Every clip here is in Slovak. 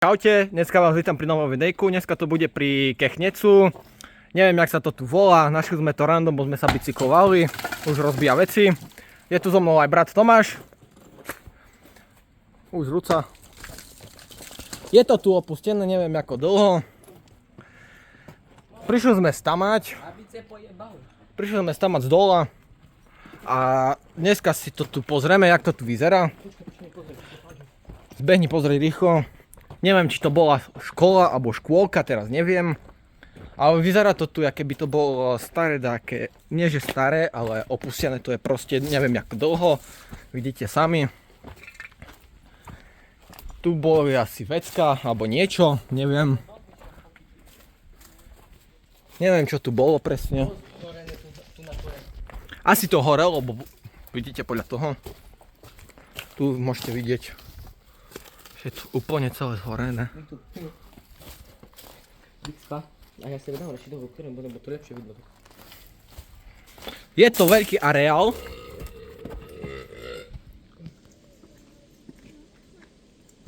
Čaute, dneska vás vítam pri novom videjku, dneska to bude pri Kechnecu. Neviem, jak sa to tu volá, našli sme to random, bo sme sa bicyklovali, už rozbíja veci. Je tu so mnou aj brat Tomáš. Už ruca. Je to tu opustené, neviem ako dlho. Prišli sme stamať z dola. A dneska si to tu pozrieme, jak to tu vyzerá. Zbehni, pozri rýchlo. Neviem, či to bola škola alebo škôlka, teraz neviem. Ale vyzerá to tu, aké by to bolo staré, také, nie že staré, ale opustené to je proste, neviem jak dlho. Vidíte sami. Tu boli asi vecka, alebo niečo, neviem. Neviem, čo tu bolo presne. Asi to horelo, lebo vidíte podľa toho. Tu môžete vidieť. Je tu úplne celé zhorené. Je to veľký areál.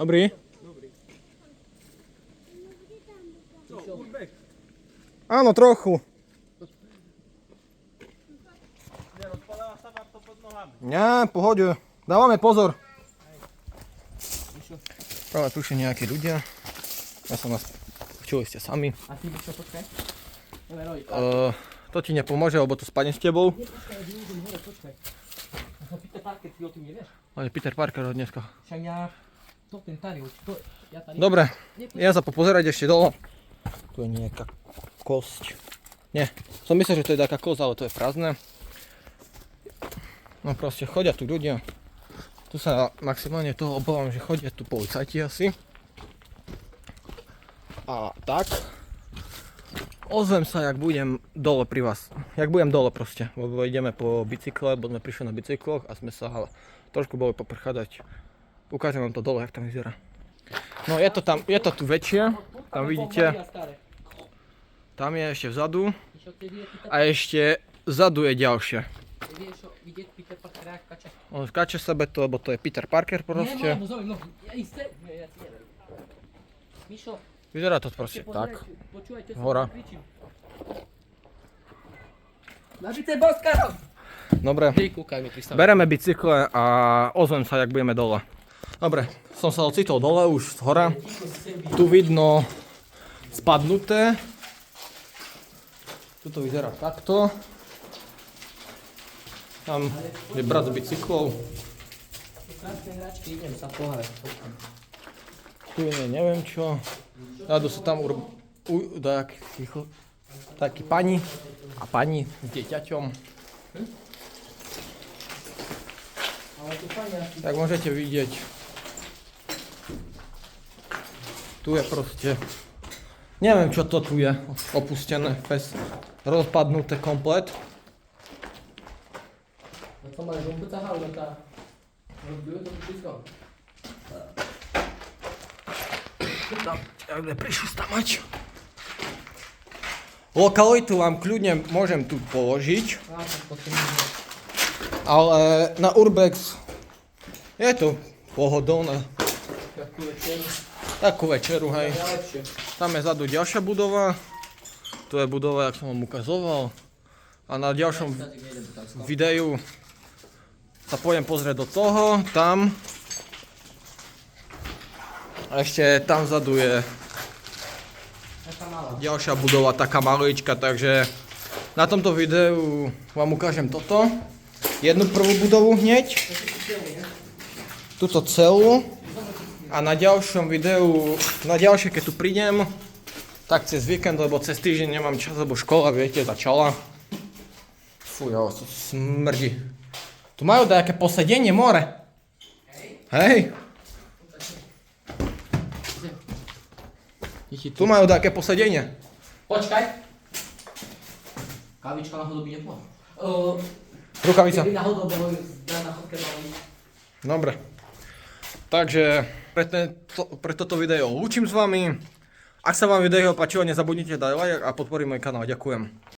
Dobrý? Áno, trochu. Nie, pohode. Dávame pozor. Práve prišli nejakí ľudia. Ja som vás počuli ste sami. A ty čo, počkaj? To ti nepomôže, lebo to spadne s tebou. Počkaj. Peter Parker, ty o tým nevieš? Ale Peter Parker od dneska. Však ja... To ten tady, ja tady... Dobre, ja sa popozerať ešte dole. Tu je nejaká kosť. Nie, som myslel, že to je taká kosť, ale to je prázdne. No proste chodia tu ľudia. Tu sa maximálne toho obávam, že chodia tu policajti asi. A tak. Ozvem sa, jak budem dole pri vás. Jak budem dole proste, lebo ideme po bicykle, bo sme prišli na bicykloch a sme sa trošku boli poprchádať. Ukážem vám to dole, jak tam vyzerá. No je to tu väčšie, tam vidíte. Tam je ešte vzadu. A ešte vzadu je ďalšie. Vidieť Peter Parker, jak kače. On skáče sebe to, lebo to je Peter Parker proste. No, ja isté. Mišo, Vyzerá to proste tak. počúvajte, Hora. kričím. Nabité boskárov! Dobre, Ty kúkaj mi pristav. bereme bicykle a ozvem sa, jak budeme dole. Dobre, som sa ocitol dole už z hora. Tu vidno spadnuté. Tuto vyzerá takto. Tam je brat s bicyklou. Krásne hračky, idem sa pohľadať. Tu je neviem čo. Dadu sa tam taký pani a pani s dieťaťom. Tak môžete vidieť. Tu je proste... Neviem čo to tu je. Opustené, rozpadnuté komplet. To máš žumpuca haudota. Rozbijú to všetko. Jak sme prišli stamať. Lokalitu vám kľudne môžem tu položiť. Ale na Urbex je to pohodlné. Takú večeru, hej. Tam je zadu ďalšia budova. Tu je budova, jak som vám ukazoval. A na ďalšom videu sa pôjdem pozrieť do toho, tam. A ešte tam vzadu je ďalšia budova, taká malička, takže na tomto videu vám ukážem toto. Jednu prvú budovu hneď. Tuto celú. A na ďalšom videu, na ďalšie keď tu prídem, tak cez víkend, lebo cez týždeň nemám čas, lebo škola, viete, začala. Fujo, to smrdí. Tu majú nejaké posedenie, more. Hej. Tu majú nejaké posedenie. Počkaj. Kávička náhodou by nebola. Rukavica. Keby náhodou bolo na chodke mali. Dobre. Takže pre toto video lúčim s vami. Ak sa vám video páčilo, nezabudnite dať like a podporiť môj kanál. Ďakujem.